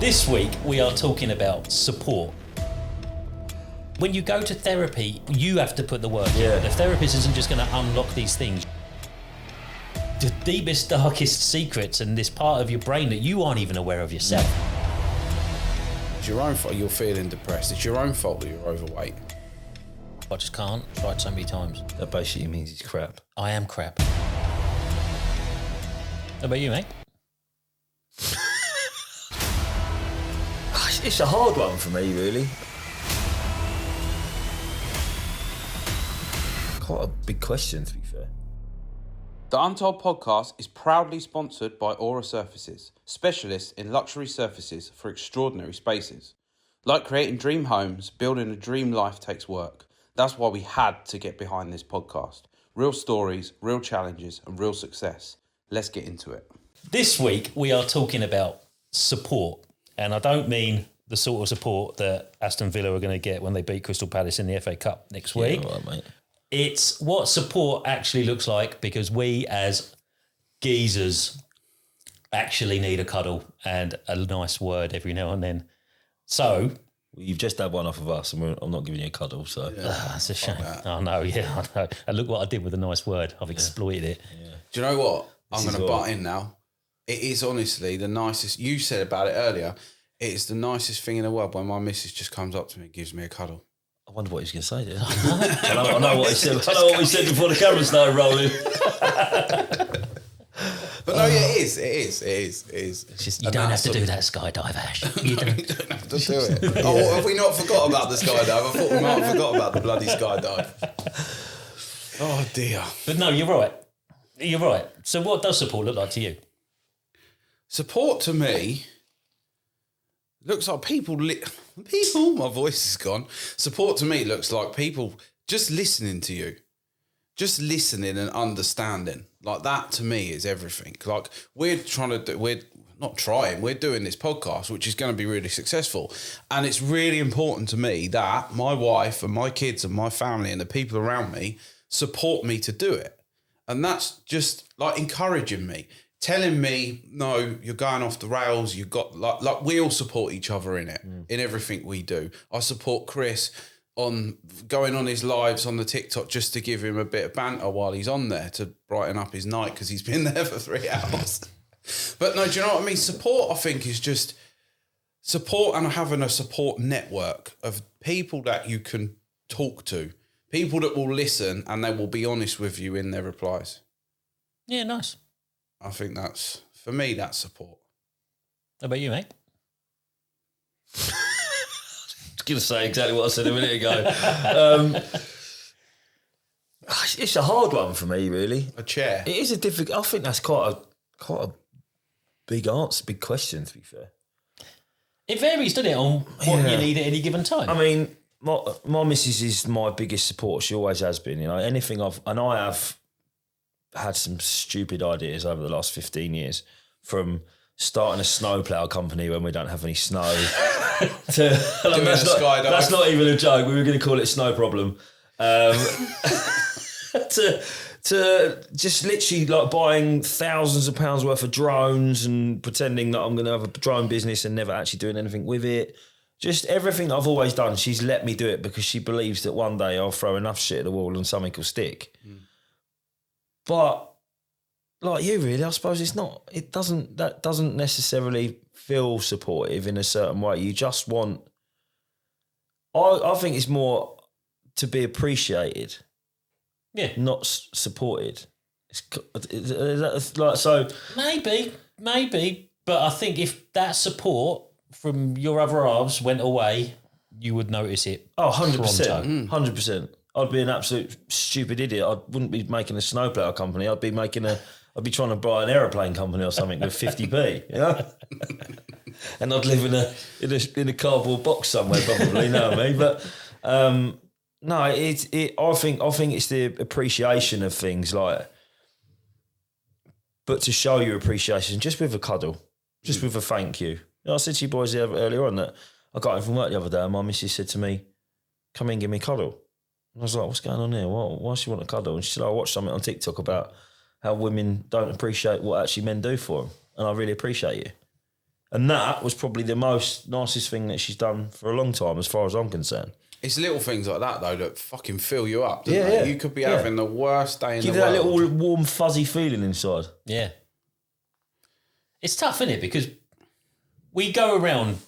This week we are talking about support. When you go to therapy, you have to put the work in. The therapist isn't just going to unlock these things. The deepest, darkest secrets in this part of your brain that you aren't even aware of yourself. It's your own fault you're feeling depressed. It's your own fault that you're overweight. I just can't. Tried so many times. That basically means he's crap. I am crap. How about you, mate? It's a hard one for me, really. Quite a big question, to be fair. The Untold podcast is proudly sponsored by Aura Surfaces, specialists in luxury surfaces for extraordinary spaces. Like creating dream homes, building a dream life takes work. That's why we had to get behind this podcast. Real stories, real challenges, and real success. Let's get into it. This week we are talking about support. And I don't mean the sort of support that Aston Villa are going to get when they beat Crystal Palace in the FA Cup next week. Yeah, all right, mate. It's what support actually looks like, because we as geezers actually need a cuddle and a nice word every now and then. So... Well, you've just had one off of us and I'm not giving you a cuddle, so... That's a shame. I know. I know. And look what I did with a nice word. I've exploited it. Yeah. Do you know what? I'm going to butt in now. It is honestly the nicest... You said about it earlier. It is the nicest thing in the world when my missus just comes up to me and gives me a cuddle. I wonder what he's going to say there. I know what he said. I know what we said before the camera started rolling. But no, yeah, it is. It's just, you don't have to do that skydive, Ash. You don't have to do it. Oh, have we not forgot about the skydive? I thought we might have forgot about the bloody skydive. Oh, dear. But no, you're right. You're right. So what does support look like to you? Support to me looks like people, my voice is gone. Support to me looks like people just listening to you. Just listening and understanding. Like that to me is everything. Like we're doing this podcast, which is going to be really successful. And it's really important to me that my wife and my kids and my family and the people around me support me to do it. And that's just like encouraging me. Telling me, no, you're going off the rails. You've got like we all support each other in it, in everything we do. I support Chris on going on his lives on the TikTok just to give him a bit of banter while he's on there to brighten up his night because he's been there for 3 hours. But no, do you know what I mean? Support, I think, is just support and having a support network of people that you can talk to, people that will listen and they will be honest with you in their replies. Yeah, nice. I think that's, for me, that's support. How about you, mate? I was going to say exactly what I said a minute ago. It's a hard one for me, really. A chair. It is a difficult... I think that's quite a big answer, big question, to be fair. It varies, doesn't it, on what you need at any given time? I mean, my missus is my biggest support. She always has been, you know. Anything I have had some stupid ideas over the last 15 years, from starting a snowplow company when we don't have any snow to that's not even a joke. We were going to call it Snow Problem. To just literally like buying thousands of pounds worth of drones and pretending that I'm going to have a drone business and never actually doing anything with it. Just everything I've always done, she's let me do it because she believes that one day I'll throw enough shit at the wall and something will stick. But like you, really, I suppose that doesn't necessarily feel supportive in a certain way. You just want, I think it's more to be appreciated, not supported. Is like so? Maybe, but I think if that support from your other halves went away, you would notice it. Oh, 100%, 100%. I'd be an absolute stupid idiot. I wouldn't be making a snowplow company. I'd be trying to buy an aeroplane company or something with 50p, you know? And I'd live in a cardboard box somewhere, probably, you know what I mean? But no, I think it's the appreciation of things, like, but to show your appreciation just with a cuddle, just with a thank you. You know, I said to you boys earlier on that I got home from work the other day and my missus said to me, "Come in, give me a cuddle." And I was like, "What's going on here? Why does she want a cuddle?" And she said, "I watched something on TikTok about how women don't appreciate what actually men do for them. And I really appreciate you." And that was probably the nicest thing that she's done for a long time, as far as I'm concerned. It's little things like that, though, that fucking fill you up, doesn't Yeah, it? yeah. You could be having the worst day in the world. Give you that little warm, fuzzy feeling inside. Yeah. It's tough, isn't it? Because we go around,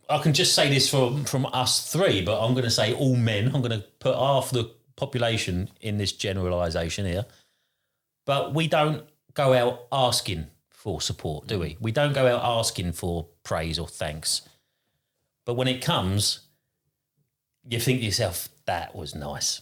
I can just say this from us three, but I'm going to say all men. I'm going to put half the population in this generalisation here. But we don't go out asking for support, do we? We don't go out asking for praise or thanks. But when it comes, you think to yourself, that was nice.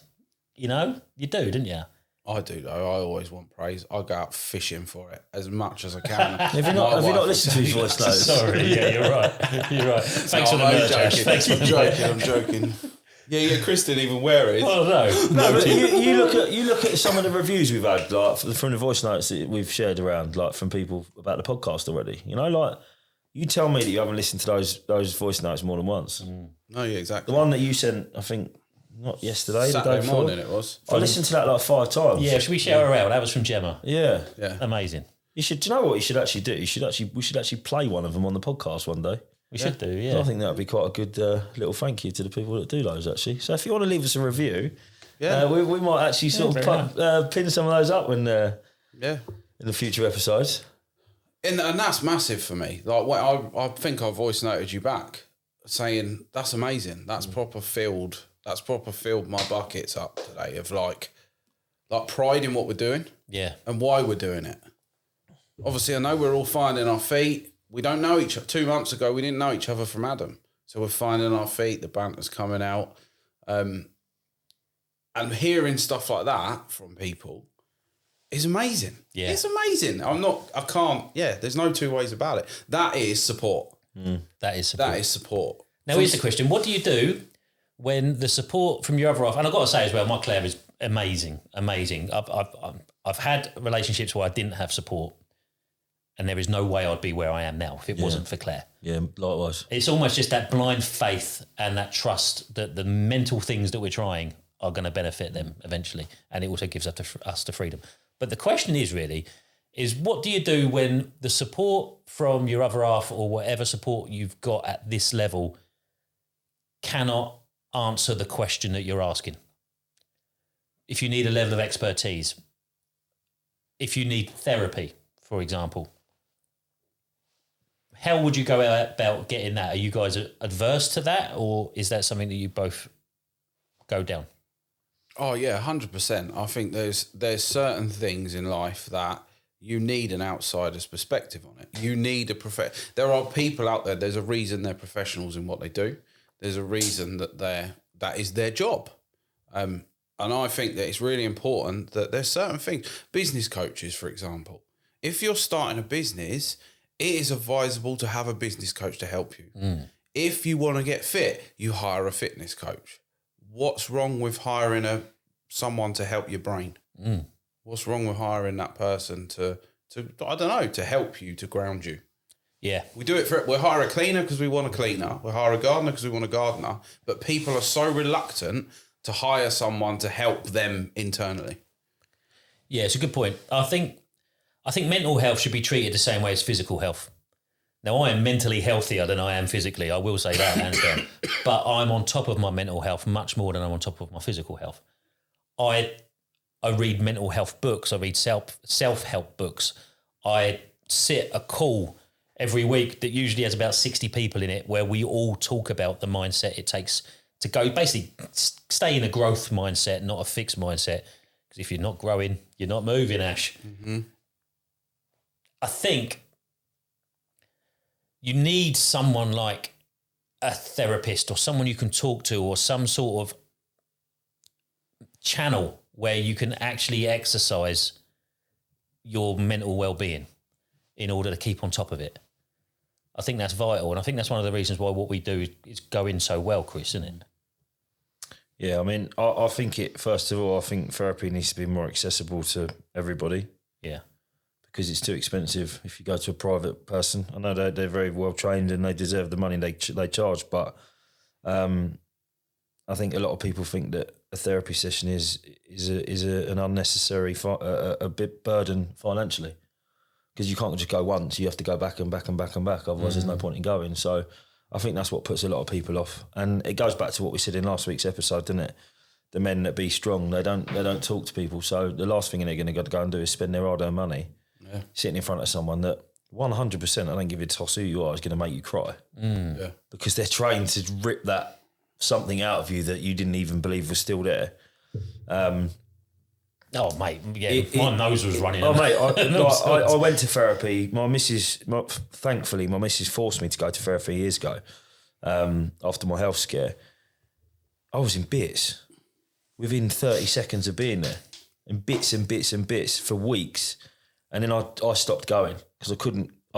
You know? You do, don't you? I do, though. I always want praise. I go out fishing for it as much as I can. Have you not listened to his voice notes? Sorry, yeah, you're right. You're right. Thanks for the I'm merch, Ash. joking. Thanks for the I'm joking. Yeah, Chris didn't even wear it. Oh, no. But you look at some of the reviews we've had, like from the voice notes that we've shared around, like from people about the podcast already. You know, like you tell me that you haven't listened to those voice notes more than once. No, yeah, exactly. The one that you sent, I think, not yesterday, Saturday the day before. morning it was. I listened to that like 5 times. Yeah, should we shout her out? That was from Gemma. Yeah. Amazing. You should. Do you know what you should actually do? We should actually play one of them on the podcast one day. We should do, yeah. I think that would be quite a good little thank you to the people that do those, actually. So if you want to leave us a review, we might actually sort of pin some of those up in the future episodes. And that's massive for me. Like, I think I voice noted you back saying, that's amazing. That's proper filled my buckets up today of like pride in what we're doing. Yeah. And why we're doing it. Obviously, I know we're all finding our feet. We don't know each other. 2 months ago, we didn't know each other from Adam. So we're finding our feet. The banter's coming out. And hearing stuff like that from people is amazing. Yeah. It's amazing. There's no two ways about it. That is support. That is support. That is support. Now, here's the question. What do you do when the support from your other half, and I've got to say as well, my Claire is amazing. I've had relationships where I didn't have support, and there is no way I'd be where I am now if it wasn't for Claire. Yeah, likewise. It's almost just that blind faith and that trust that the mental things that we're trying are going to benefit them eventually, and it also gives us the freedom. But the question is what do you do when the support from your other half or whatever support you've got at this level cannot answer the question that you're asking? If you need a level of expertise, if you need therapy, for example, how would you go about getting that? Are you guys adverse to that, or is that something that you both go down? Oh yeah, 100%. I think there's certain things in life that you need an outsider's perspective on it. You need there are people out there. There's a reason they're professionals in what they do. There's a reason that is their job. And I think that it's really important that there's certain things. Business coaches, for example, if you're starting a business, it is advisable to have a business coach to help you. If you want to get fit, you hire a fitness coach. What's wrong with hiring someone to help your brain? What's wrong with hiring that person to help you, to ground you? Yeah. We do it we hire a cleaner because we want a cleaner. We hire a gardener because we want a gardener. But people are so reluctant to hire someone to help them internally. Yeah, it's a good point. I think mental health should be treated the same way as physical health. Now, I am mentally healthier than I am physically. I will say that, hands down. But I'm on top of my mental health much more than I'm on top of my physical health. I read mental health books. I read self-help books. I sit a call every week that usually has about 60 people in it where we all talk about the mindset it takes to go, basically stay in a growth mindset, not a fixed mindset. Because if you're not growing, you're not moving, Ash. I think you need someone like a therapist or someone you can talk to or some sort of channel where you can actually exercise your mental well-being in order to keep on top of it. I think that's vital, and I think that's one of the reasons why what we do is going so well, Chris, isn't it? Yeah, I mean, I think first of all, I think therapy needs to be more accessible to everybody. Yeah. Because it's too expensive if you go to a private person. I know they're very well trained and they deserve the money they charge, but I think a lot of people think that a therapy session is an unnecessary a bit burden financially. because you can't just go once. You have to go back and back and back and back. Otherwise, there's no point in going. So I think that's what puts a lot of people off. And it goes back to what we said in last week's episode, doesn't it? The men that be strong, they don't talk to people. So the last thing they're going to go and do is spend their hard-earned money sitting in front of someone that 100%, I don't give a toss who you are, is going to make you cry. Yeah. Because they're trained to rip that something out of you that you didn't even believe was still there. Oh, mate, yeah, my nose was running. Oh, mate, I went to therapy. Thankfully, my missus forced me to go to therapy years ago after my health scare. I was in bits within 30 seconds of being there, in bits and bits and bits for weeks. And then I stopped going because I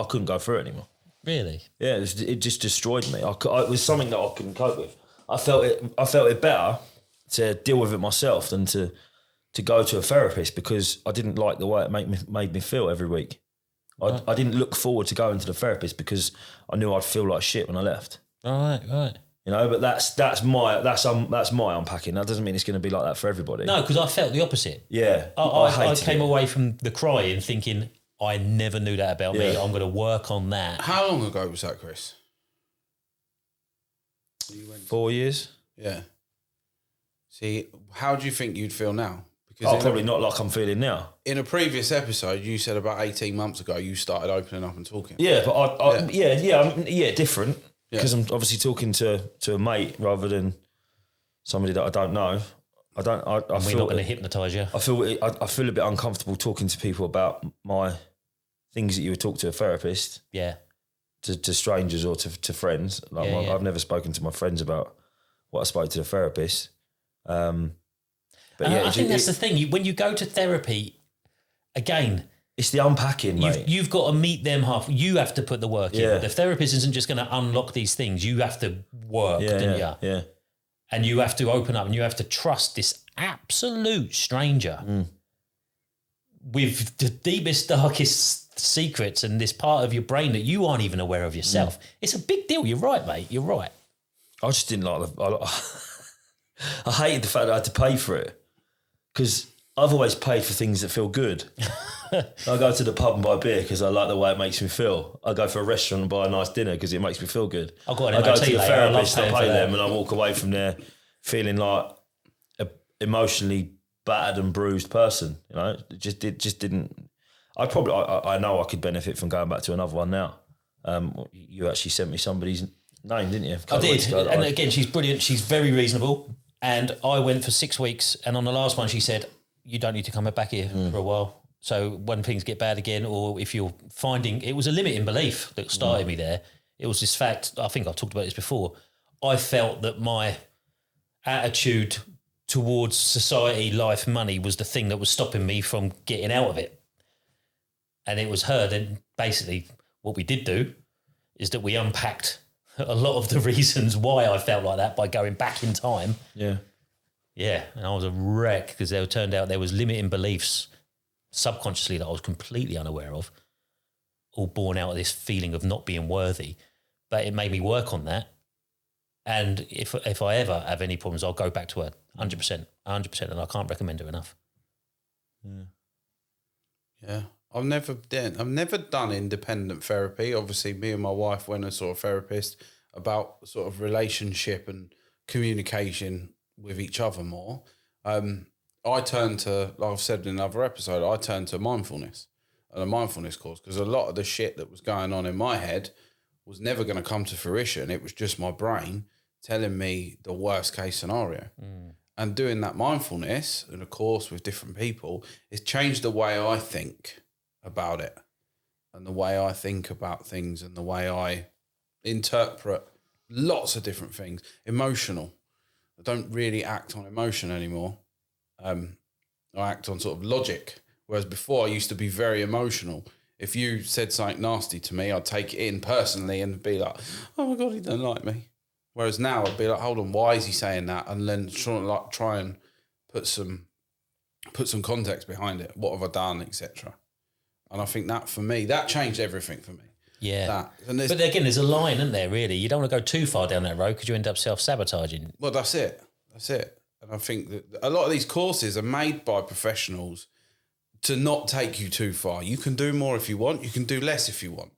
couldn't go through it anymore. Really? Yeah, it just destroyed me. It was something that I couldn't cope with. I felt it better to deal with it myself than to go to a therapist because I didn't like the way it made me feel every week. I didn't look forward to going to the therapist because I knew I'd feel like shit when I left. Right. You know, but that's my unpacking. That doesn't mean it's going to be like that for everybody. No, because I felt the opposite. Yeah, I came away from the crying thinking, I never knew that about me. I'm going to work on that. How long ago was that, Chris? 4 years. Yeah. See, how do you think you'd feel now? Because Probably not like I'm feeling now. in a previous episode, you said about 18 months ago you started opening up and talking. Yeah, but different. Because I'm obviously talking to a mate rather than somebody that I don't know. We're not going to hypnotise you. I feel a bit uncomfortable talking to people about my things that you would talk to a therapist. Yeah. To strangers or to friends. I've never spoken to my friends about what I spoke to a therapist. But I think that's the thing. When you go to therapy, again, it's the unpacking, mate. You've got to meet them half. You have to put the work Yeah. in. The therapist isn't just going to unlock these things. You have to work, don't you? Yeah. And you have to open up and you have to trust this absolute stranger with the deepest, darkest secrets and this part of your brain that you aren't even aware of yourself. It's a big deal. You're right, mate. You're right. I just didn't like I hated the fact that I had to pay for it because I've always paid for things that feel good. I go to the pub and buy beer because I like the way it makes me feel. I go for a restaurant and buy a nice dinner because it makes me feel good. I go to the therapist, I pay them, and I walk away from there feeling like a emotionally battered and bruised person. You know, it just didn't. I know I could benefit from going back to another one now. You actually sent me somebody's name, didn't you? I did, and again, she's brilliant. She's very reasonable. And I went for 6 weeks, and on the last one, she said, "You don't need to come back here for a while. So when things get bad again, or if you're finding," it was a limiting belief that started me there. It was this fact. I think I've talked about this before. I felt that my attitude towards society, life, money was the thing that was stopping me from getting out of it. And it was her. Then basically, what we did do is that we unpacked a lot of the reasons why I felt like that by going back in time. Yeah. Yeah, and I was a wreck because it turned out there was limiting beliefs subconsciously that I was completely unaware of, all born out of this feeling of not being worthy. But it made me work on that. And if I ever have any problems, I'll go back to her 100%, and I can't recommend her enough. Yeah. I've never done independent therapy. Obviously, me and my wife went and saw a therapist about sort of relationship and communication with each other more. I turned to, like I've said in another episode, I turned to mindfulness and a mindfulness course because a lot of the shit that was going on in my head was never going to come to fruition. It was just my brain telling me the worst case scenario. And doing that mindfulness and a course with different people, it's changed the way I think about it and the way I think about things and the way I interpret lots of different things. Emotional. I don't really act on emotion anymore. I act on sort of logic, whereas before I used to be very emotional. If you said something nasty to me, I'd take it in personally and be like, "Oh my God, he doesn't like me." Whereas now I'd be like, "Hold on, why is he saying that?" And then try and put some context behind it. What have I done, etc. And I think that for me, that changed everything for me. Yeah. But again, there's a line, isn't there, really? You don't want to go too far down that road because you end up self-sabotaging. Well, that's it. And I think that a lot of these courses are made by professionals to not take you too far. You can do more if you want. You can do less if you want.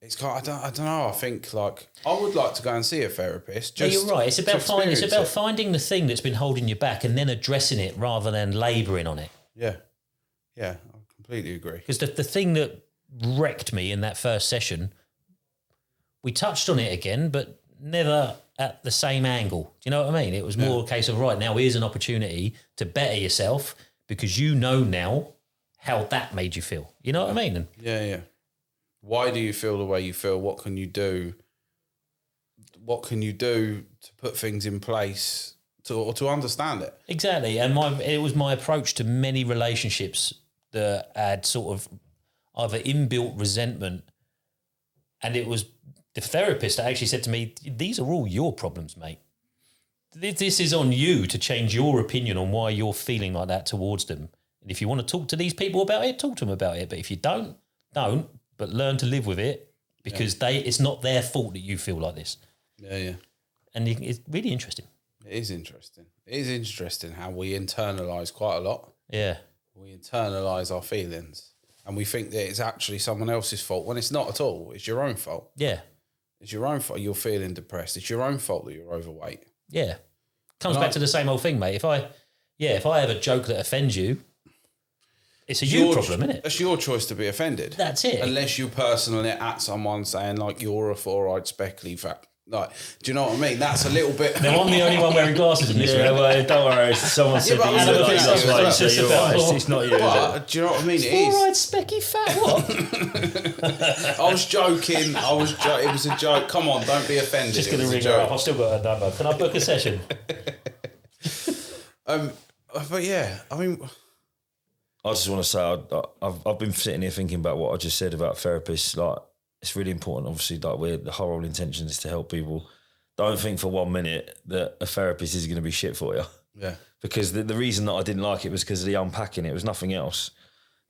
It's kind of, I don't know. I think like I would like to go and see a therapist. Yeah, you're right. It's about finding finding the thing that's been holding you back and then addressing it rather than labouring on it. Yeah, I completely agree. Because the thing that wrecked me in that first session, we touched on it again, but never at the same angle. Do you know what I mean? It was more a case of, right, now here's an opportunity to better yourself because you know now how that made you feel. You know what I mean? And yeah. Why do you feel the way you feel? What can you do? What can you do to put things in place to understand it? Exactly. And it was my approach to many relationships that had sort of either inbuilt resentment, and it was the therapist that actually said to me, these are all your problems, mate. This is on you to change your opinion on why you're feeling like that towards them. And if you want to talk to these people about it, talk to them about it. But if you don't, but learn to live with it because it's not their fault that you feel like this. Yeah. And it's really interesting. It is interesting. It is interesting how we internalise quite a lot. Yeah. We internalise our feelings and we think that it's actually someone else's fault when it's not at all. It's your own fault. Yeah. It's your own fault you're feeling depressed. It's your own fault that you're overweight. Yeah. Comes back to the same old thing, mate. If I have a joke that offends you, it's your problem, isn't it? It's your choice to be offended. That's it. Unless you personally at someone saying like you're a four-eyed speckly fat. Like, do you know what I mean? That's a little bit. Now I'm the only one wearing glasses in this room. Well, don't worry. Someone said that you look like that's that, right, so you're right. It's not you. But do you know what I mean? It is. Four-eyed specky fat. What? I was joking. It was a joke. Come on, don't be offended. Just going to ring her up. I've still got her number. Can I book a session? But yeah, I mean, I just want to say I've been sitting here thinking about what I just said about therapists. Like, it's really important. Obviously, like the whole intention is to help people. Don't think for 1 minute that a therapist is going to be shit for you. Yeah. Because the reason that I didn't like it was because of the unpacking. It was nothing else.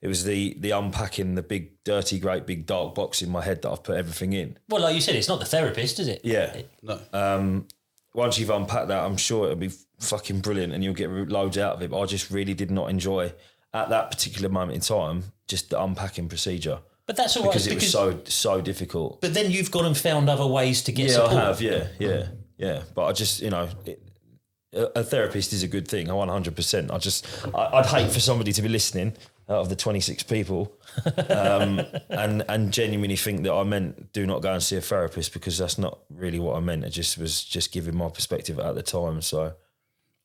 It was the unpacking, the big, dirty, great, big, dark box in my head that I've put everything in. Well, like you said, it's not the therapist, is it? Yeah. no. Once you've unpacked that, I'm sure it'll be fucking brilliant and you'll get loads out of it. But I just really did not enjoy, at that particular moment in time, just the unpacking procedure. But that's all right. Because it was so difficult. But then you've gone and found other ways to get support. I have, yeah. But I just, a therapist is a good thing, 100%. I'd hate for somebody to be listening out of the 26 people and genuinely think that I meant do not go and see a therapist, because that's not really what I meant. It just was just giving my perspective at the time. So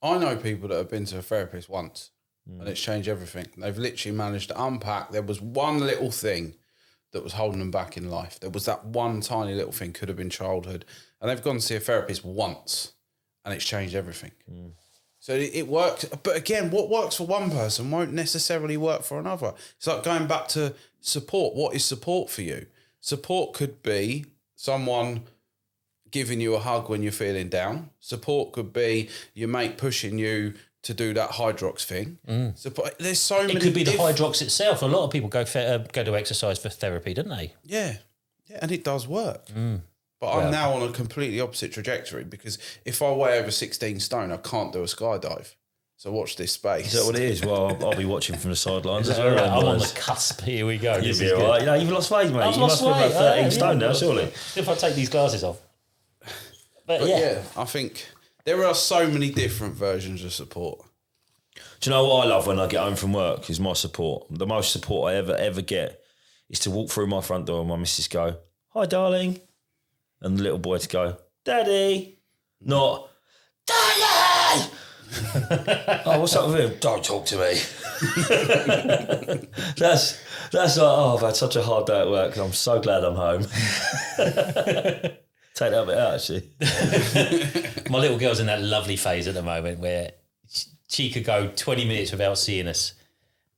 I know people that have been to a therapist once and it's changed everything. They've literally managed to unpack. There was one little thing that was holding them back in life. There was that one tiny little thing, could have been childhood, and they've gone to see a therapist once and it's changed everything. So it works. But again, what works for one person won't necessarily work for another. It's like going back to support. What is support for you? Support could be someone giving you a hug when you're feeling down. Support could be your mate pushing you to do that Hydrox thing. Support. There's so many. It could be the Hydrox itself. A lot of people go to exercise for therapy, don't they? Yeah, and it does work. But I'm now on a completely opposite trajectory, because if I weigh over 16 stone, I can't do a skydive. So watch this space. is that what it is? Well, I'll be watching from the sidelines. Right? I'm on the cusp. Here we go. You'll be all right. You've lost weight, mate. I've You lost must be weight. about 13 stone now, surely. If I take these glasses off. But yeah, I think there are so many different versions of support. Do you know what I love when I get home from work is my support. The most support I ever get is to walk through my front door and my missus go, "Hi, darling." And the little boy to go, "Daddy." Not, "Daddy!" Oh, what's up with him? "Don't talk to me." That's like, I've had such a hard day at work. I'm so glad I'm home. Take that bit out, actually. my little girl's in that lovely phase at the moment where she could go 20 minutes without seeing us.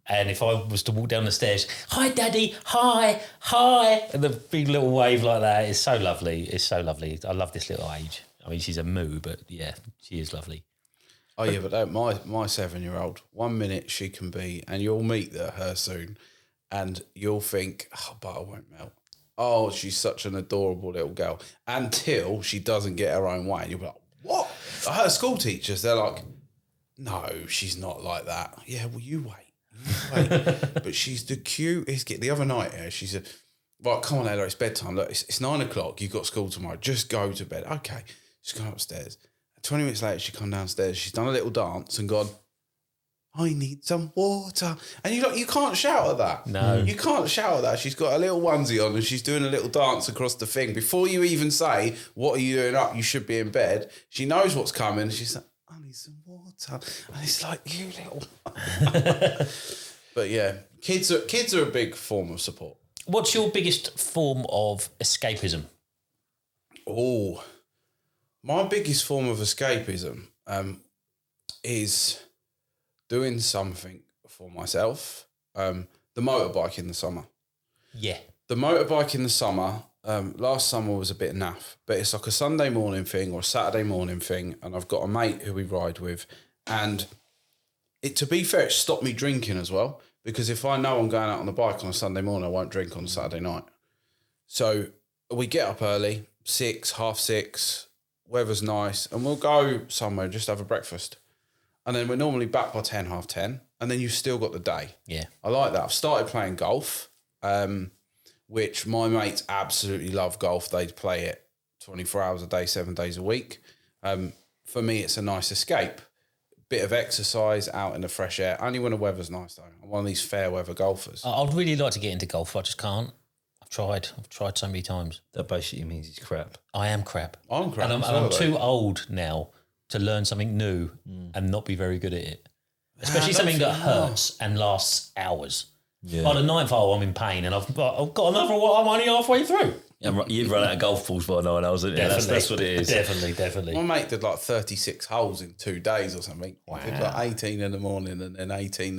And if I was to walk down the stairs, "Hi, Daddy, hi," and the big little wave like that is so lovely. It's so lovely. I love this little age. I mean, she's a moo, but yeah, she is lovely. Oh yeah, but my 7-year-old, 1 minute she can be, and you'll meet her soon, and you'll think, "Oh, butter won't melt. Oh, she's such an adorable little girl," until she doesn't get her own way, and you'll be like, "What?" Her school teachers, they're like, "No, she's not like that." Yeah, well, you wait. But she's the cutest kid. The other night, she said, right, come on, Ella, it's bedtime. Look, it's 9 o'clock. You've got school tomorrow. Just go to bed. Okay. She's gone upstairs. 20 minutes later, she come downstairs. She's done a little dance and gone, I need some water. And you can't shout at that. No. You can't shout at that. She's got a little onesie on and she's doing a little dance across the thing. Before you even say, what are you doing up? You should be in bed. She knows what's coming. She's like, I need some water. And it's like, you little But yeah, kids are a big form of support. What's your biggest form of escapism? Oh, my biggest form of escapism is doing something for myself. The motorbike in the summer. Yeah. The motorbike in the summer, last summer was a bit naff, but it's like a Sunday morning thing or a Saturday morning thing, and I've got a mate who we ride with, and to be fair, it stopped me drinking as well, because if I know I'm going out on the bike on a Sunday morning, I won't drink on a Saturday night. So we get up early, 6, 6:30, weather's nice, and we'll go somewhere, just have a breakfast. And then we're normally back by 10, 10:30, and then you've still got the day. Yeah. I like that. I've started playing golf, which my mates absolutely love golf. They play it 24 hours a day, 7 days a week. For me, it's a nice escape. Bit of exercise out in the fresh air. Only when the weather's nice, though. I'm one of these fair weather golfers. I'd really like to get into golf. I just can't. I've tried so many times. That basically means he's crap. I am crap. I'm crap. And I'm too old now to learn something new and not be very good at it. Especially something that hurts and lasts hours. Yeah. By the 9th hole, I'm in pain, and I've got another one. I'm only halfway through. You've run out of golf balls by 9 hours, haven't you? That's what it is. Definitely. My mate did like 36 holes in 2 days or something. Wow. He did like 18 in the morning and then 18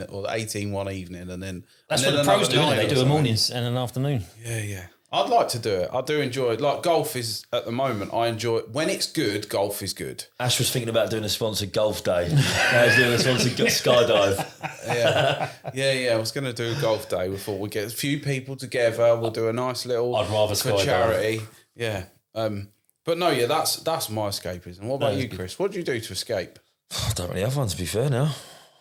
one evening and then... That's and what then the pros do, another don't they? night They or do a something. mornings and an afternoon. Yeah. I'd like to do it. I do enjoy it. Like golf is, at the moment, I enjoy it. When it's good, golf is good. Ash was thinking about doing a sponsored golf day. Now he's doing a sponsored skydive. Yeah. I was going to do a golf day. We thought we'd get a few people together. We'll do a nice little... I'd rather for skydive. charity. Yeah. But no, yeah, that's my escapism. What about you, Chris? What do you do to escape? I don't really have one, to be fair now.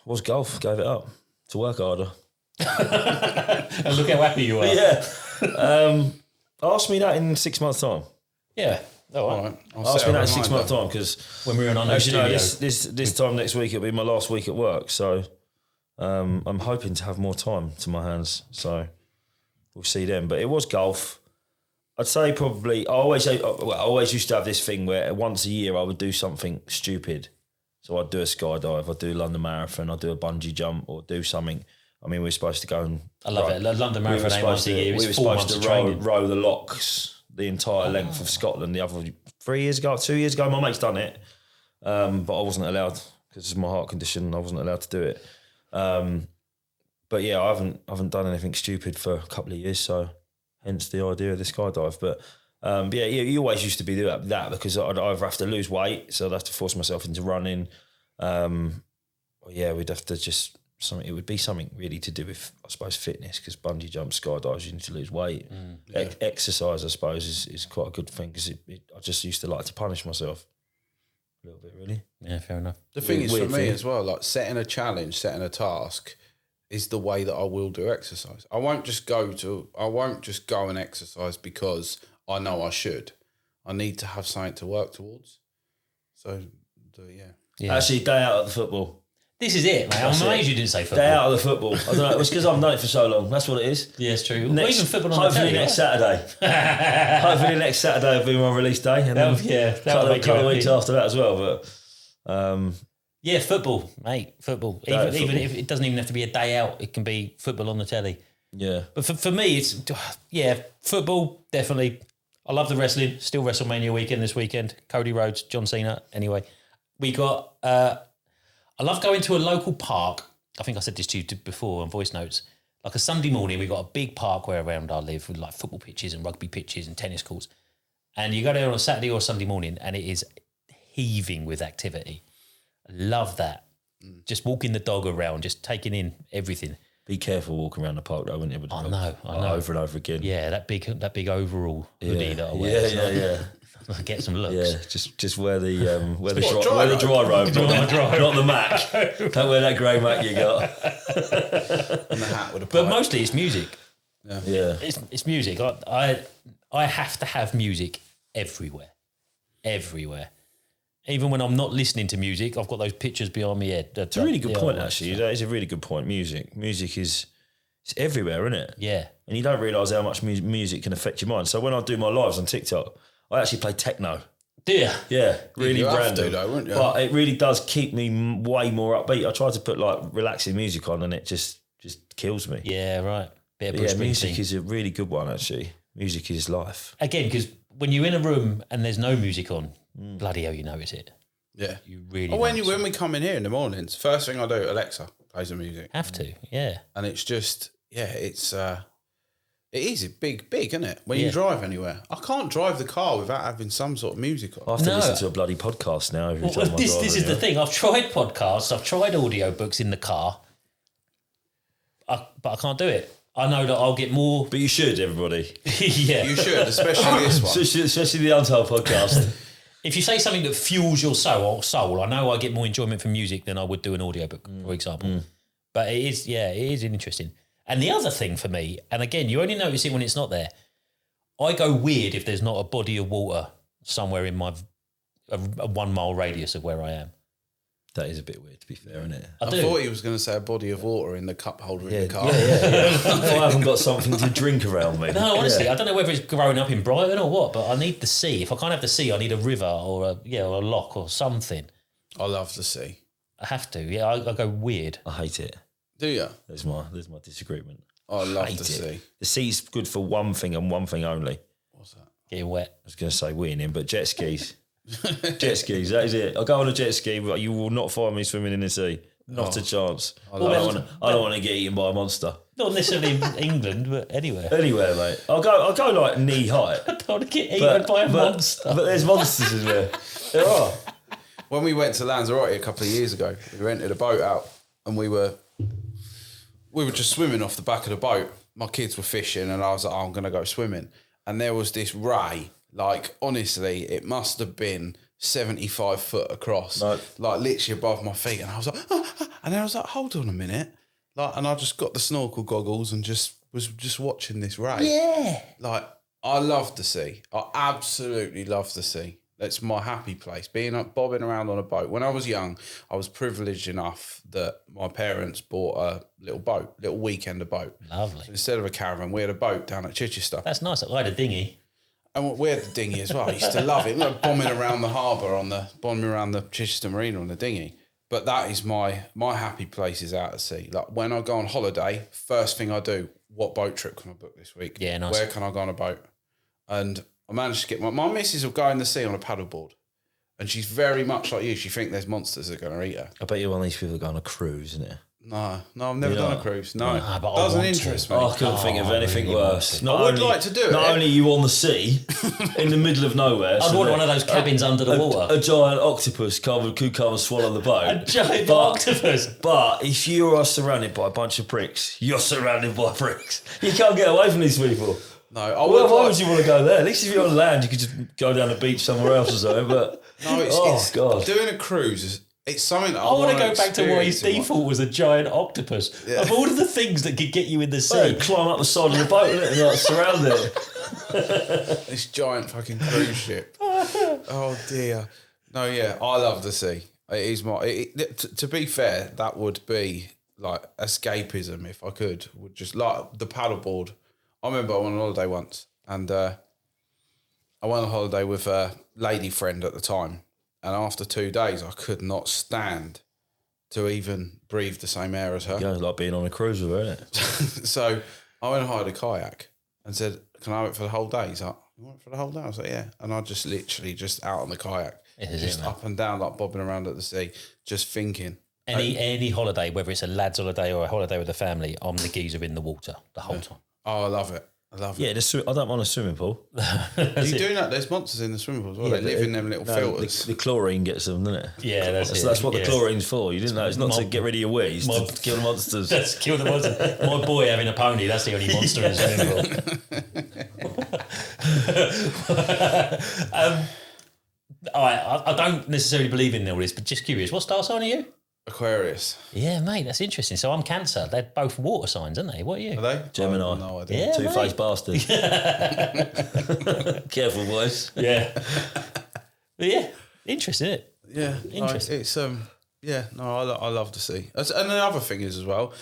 Was golf. Gave it up to work harder. And look how happy you are. Yeah. Ask me that in 6 months' time. Yeah. All right. Ask me that in 6 months' time, because When we were in our new as you know, studio. this time next week it'll be my last week at work. So I'm hoping to have more time to my hands. So we'll see then. But it was golf. I'd say probably. I always used to have this thing where once a year I would do something stupid. So I'd do a skydive, I'd do a London Marathon, I'd do a bungee jump, or do something. I mean, we were supposed to go and... I love it. London Marathon ain't once a year. We It's were 4 supposed months to of training. row the locks the entire length of Scotland. The other 2 years ago, my mate's done it, but I wasn't allowed because of my heart condition. I wasn't allowed to do it. But yeah, I haven't done anything stupid for a couple of years, so hence the idea of the skydive. But yeah, you always used to be doing that because I'd either have to lose weight, so I'd have to force myself into running. Or yeah, we'd have to just... It would be something really to do with, I suppose, fitness, because bungee jump, skydives, you need to lose weight. Exercise, I suppose, is quite a good thing, because I just used to like to punish myself a little bit, really. Yeah, fair enough. The thing is, for Weird me thing. as well, like setting a challenge, setting a task is the way that I will do exercise. I won't just go and exercise because I know I should. I need to have something to work towards. So, yeah. Actually, day out at the football. This is it, mate. I'm amazed you didn't say football. Day out of the football. I don't know. It's because I've known it for so long. That's what it is. Yeah, it's true. Well, even football on the hopefully telly. next Saturday. Hopefully next Saturday will be my release day. And then that couple would make you of weeks happy. after that as well. But Yeah, football, mate. Football. Even if it doesn't even have to be a day out, it can be football on the telly. yeah. But for me, it's football definitely. I love the wrestling. Still WrestleMania weekend this weekend. Cody Rhodes, John Cena. Anyway, we got. I love going to a local park. I think I said this to you before on voice notes. Like a Sunday morning, we got a big park where around I live with like football pitches and rugby pitches and tennis courts. And you go there on a Saturday or Sunday morning, and it is heaving with activity. I love that. Just walking the dog around, just taking in everything. Be careful walking around the park though, wouldn't you? I know. Over and over again. Yeah, that big overall hoodie that I wear. Yeah. Get some looks. Yeah, just wear the dry dry robe, not the Mac. Don't wear that grey Mac you got. And the hat with a pipe. But mostly it's music. Yeah. It's music. I have to have music everywhere. Even when I'm not listening to music, I've got those pictures behind my head. It's a really good point, actually. That is a really good point. Music is it's everywhere, isn't it? Yeah. And you don't realise how much music can affect your mind. So when I do my lives on TikTok, I actually play techno. Do you? Yeah, really you have random. to, though, wouldn't you? But it really does keep me way more upbeat. I try to put like relaxing music on, and it just kills me. Yeah, right. Bit of But Bruce music Springsteen. is a really good one, actually. Music is life. Again, because when you're in a room and there's no music on, bloody hell, you notice it. Yeah. You really Oh, when notice we come in here in the mornings, first thing I do, Alexa plays the music. have to, yeah. And it's just, it is big, isn't it? When Yeah. you drive anywhere. I can't drive the car without having some sort of music I on. have to No. listen to a bloody podcast now every Well, time I this drive. is the thing. I've tried podcasts, I've tried audiobooks in the car, but I can't do it. I know that I'll get more. But you should, everybody. Yeah. You should, especially this one. Especially the Untold podcast. If you say something that fuels your soul, I know I get more enjoyment from music than I would do an audiobook, for example. But it is interesting. And the other thing for me, and again, you only notice it when it's not there, I go weird if there's not a body of water somewhere in a 1 mile radius of where I am. That is a bit weird, to be fair, isn't it? I I do. thought he was going to say a body of water in the cup holder in the car. Yeah. If I haven't got something to drink around me. No, honestly, Yeah. I don't know whether it's growing up in Brighton or what, but I need the sea. If I can't have the sea, I need a river or a loch or something. I love the sea. I have to. Yeah, I go weird. I hate it. Do you? There's my disagreement. I love Hate the it. sea. The sea's good for one thing and one thing only. What's that? Getting wet. I was going to say winning, but jet skis. Jet skis, that is it. I'll go on a jet ski, but you will not find me swimming in the sea. Not a chance. I don't want to get eaten by a monster. Not necessarily in England, but anywhere. Anywhere, mate. I'll go like knee height. I don't want to get eaten by a monster. But there's monsters in there. There are. When we went to Lanzarote a couple of years ago, we rented a boat out and we were just swimming off the back of the boat. My kids were fishing and I was like, I'm going to go swimming. And there was this ray, like, honestly, it must have been 75 foot across, Right. like literally above my feet. And I was like, and then I was like, hold on a minute. Like, and I just got the snorkel goggles and was just watching this ray. Yeah. Like, I love the sea. I absolutely love the sea. That's my happy place. Bobbing around on a boat. When I was young, I was privileged enough that my parents bought a little weekender boat. Lovely. So instead of a caravan, we had a boat down at Chichester. That's nice. I had a dinghy. And we had the dinghy as well. I used to love it. Like bombing around the harbour bombing around the Chichester Marina on the dinghy. But that is my happy place is out at sea. Like when I go on holiday, first thing I do, what boat trip can I book this week? Yeah, nice. Where can I go on a boat? And I managed to get my missus will go in the sea on a paddleboard. And she's very much like you. She thinks there's monsters that are going to eat her. I bet you're one of these people that go on a cruise, isn't it? No, I've never done a cruise. No, Nah, but I doesn't want to. interest me. Oh, I couldn't think of anything really worse. I would like to do it. Not only are you on the sea, in the middle of nowhere. I'd want one of those cabins under the water. A giant octopus could come and swallow the boat. A giant octopus. But if you are surrounded by a bunch of pricks, you're surrounded by pricks. You can't get away from these people. No, I Why would would you want to go there? At least if you're on land, you could just go down the beach somewhere else or something. But No, it's God. doing a cruise. It's something that I want to wanna go back to why his experience in my- default was a giant octopus. Yeah. Of all of the things that could get you in the So sea. climb up the side of the boat innit, and like surround it. This giant fucking cruise ship. Oh dear. No, yeah, I love the sea. It is to be fair, that would be like escapism if I could. Would just like the paddleboard. I remember I went on holiday once, and I went on holiday with a lady friend at the time, and after 2 days, I could not stand to even breathe the same air as her. Yeah, it's like being on a cruise with her, isn't it? So I went and hired a kayak and said, "Can I have it for the whole day?" He's like, "You want it for the whole day?" I was like, "Yeah." And I just literally just out on the kayak, This is just it, man. up and down, like bobbing around at the sea, just thinking. Any holiday, whether it's a lad's holiday or a holiday with the family, I'm the geezer in the water the whole time. Oh, I love it. I love it. Yeah, I don't want a swimming pool. You do that? There's monsters in the swimming pools. Well, they live in them little filters. The chlorine gets them, doesn't it? Yeah, that's That's what the yeah. chlorine's for. You didn't know. It's not to My- get rid of your wheeze, my- to kill the monsters. That's kill the monster. My boy having a pony, that's the only monster in the swimming pool. I don't necessarily believe in all this, but just curious. What star sign are you? Aquarius. Yeah, mate, that's interesting. So I'm Cancer. They're both water signs, aren't they? What are you? Are they? Gemini. Oh, no idea. Yeah, Two-faced bastard. Careful, boys. Yeah. But yeah, interesting, isn't it? Yeah, Interesting. It's I love to see. And the other thing is as well,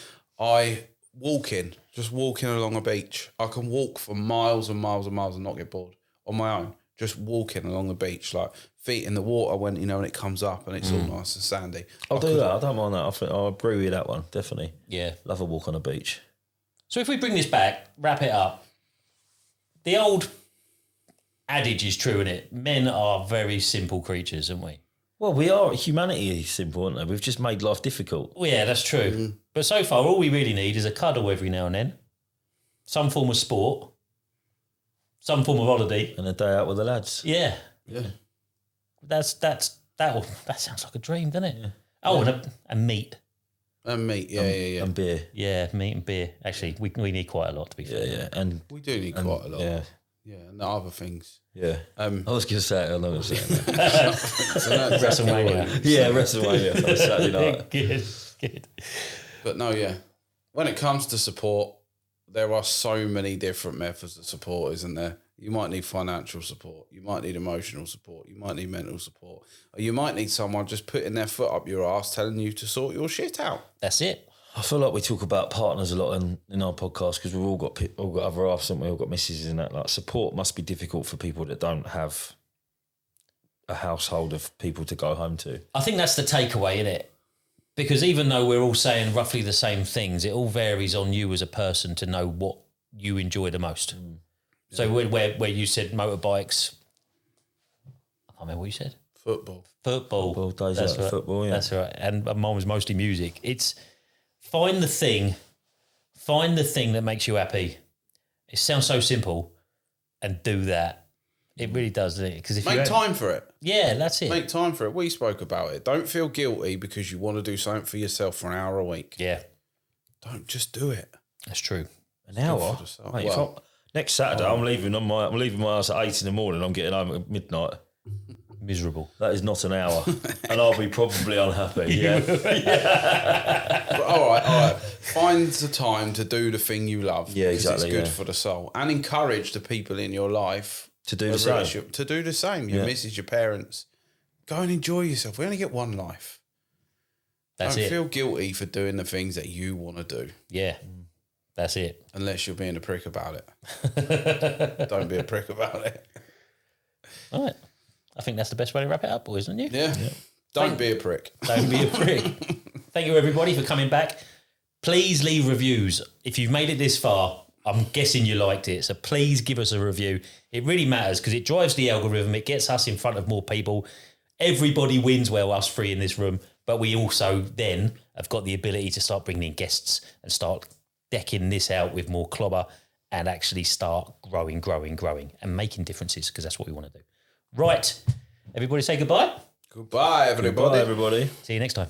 just walking along a beach. I can walk for miles and miles and miles and not get bored on my own. Just walking along the beach, like feet in the water when it comes up and it's all nice and sandy. I'll do that. I don't mind that. I'll agree with you that one, definitely. Yeah. Love a walk on a beach. So if we bring this back, wrap it up, the old adage is true, isn't it? Men are very simple creatures, aren't we? Well, we are. Humanity is simple, isn't it? We've just made life difficult. Well, yeah, that's true. But so far, all we really need is a cuddle every now and then, some form of sport, some form of holiday, And a day out with the lads. Yeah. Yeah. That sounds like a dream, doesn't it? Yeah. Oh, and meat. And meat, yeah. And beer. Yeah, meat and beer. Actually, we need quite a lot, to be fair. Yeah. And We do need quite a lot. yeah. Yeah, and the other things. Yeah. I was going to say it. I'm not going to say it. WrestleMania. Yeah, WrestleMania on Saturday night. Good. But no, yeah. When it comes to support, there are so many different methods of support, isn't there? You might need financial support. You might need emotional support. You might need mental support. Or you might need someone just putting their foot up your ass telling you to sort your shit out. That's it. I feel like we talk about partners a lot in our podcast because we've all got other halves, and we all got misses in that. Like, support must be difficult for people that don't have a household of people to go home to. I think that's the takeaway, isn't it? Because even though we're all saying roughly the same things, it all varies on you as a person to know what you enjoy the most. So where you said motorbikes, I can't remember what you said. Football. Days That's out right. of football, yeah. That's right. And mine was mostly music. It's find the thing that makes you happy. It sounds so simple, and do that. It really does, doesn't it? Because if Make time for it. Yeah, that's it. Make time for it. We spoke about it. Don't feel guilty because you want to do something for yourself for an hour a week. Yeah, Don't just do it. that's true. An hour? for the soul. Mate, Well- next Saturday, I'm leaving my house at 8 in the morning. I'm getting home at midnight. Miserable. That is not an hour, and I'll be probably unhappy. Yeah, But all right. Find the time to do the thing you love. Yeah, 'cause exactly, It's good yeah. for the soul. And encourage the people in your life To do the whether it's same. To do the same. Your Yeah. missus, your parents. Go and enjoy yourself. We only get one life. That's Don't it. feel guilty for doing the things that you want to do. Yeah, that's it. Unless you're being a prick about it. Don't be a prick about it. All right. I think that's the best way to wrap it up, boys, isn't you? Yeah. Don't be a prick. Don't be a prick. Thank you, everybody, for coming back. Please leave reviews. If you've made it this far, I'm guessing you liked it. So please give us a review. It really matters because it drives the algorithm. It gets us in front of more people. Everybody wins, well, us three in this room. But we also then have got the ability to start bringing in guests and start decking this out with more clobber and actually start growing and making differences because that's what we want to do. Right. Everybody say goodbye. Goodbye, everybody. Bye, everybody. See you next time.